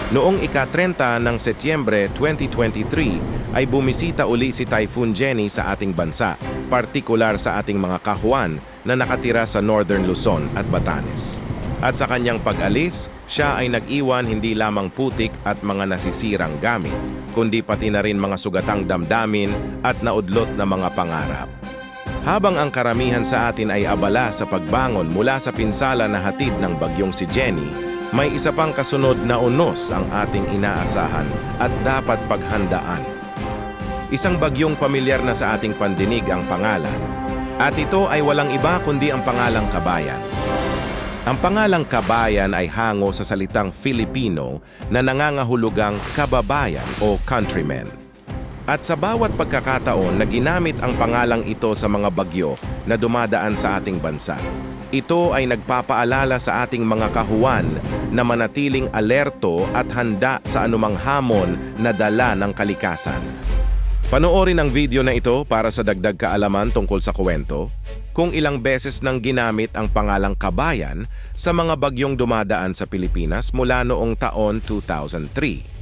Noong ika-30 ng Setyembre 2023 ay bumisita uli si Typhoon Jenny sa ating bansa, partikular sa ating mga kahuan na nakatira sa Northern Luzon at Batanes. At sa kanyang pag-alis, siya ay nag-iwan hindi lamang putik at mga nasisirang gamit, kundi pati na rin mga sugatang damdamin at naudlot na mga pangarap. Habang ang karamihan sa atin ay abala sa pagbangon mula sa pinsala na hatid ng bagyong si Jenny, may isa pang kasunod na unos ang ating inaasahan at dapat paghandaan. Isang bagyong pamilyar na sa ating pandinig ang pangalan, at ito ay walang iba kundi ang pangalang Kabayan. Ang pangalang Kabayan ay hango sa salitang Filipino na nangangahulugang kababayan o countryman. At sa bawat pagkakataon na ginamit ang pangalang ito sa mga bagyo na dumadaan sa ating bansa, ito ay nagpapaalala sa ating mga kahuan na manatiling alerto at handa sa anumang hamon na dala ng kalikasan. Panoorin ang video na ito para sa dagdag kaalaman tungkol sa kwento, kung ilang beses nang ginamit ang pangalang Kabayan sa mga bagyong dumadaan sa Pilipinas mula noong taon 2003.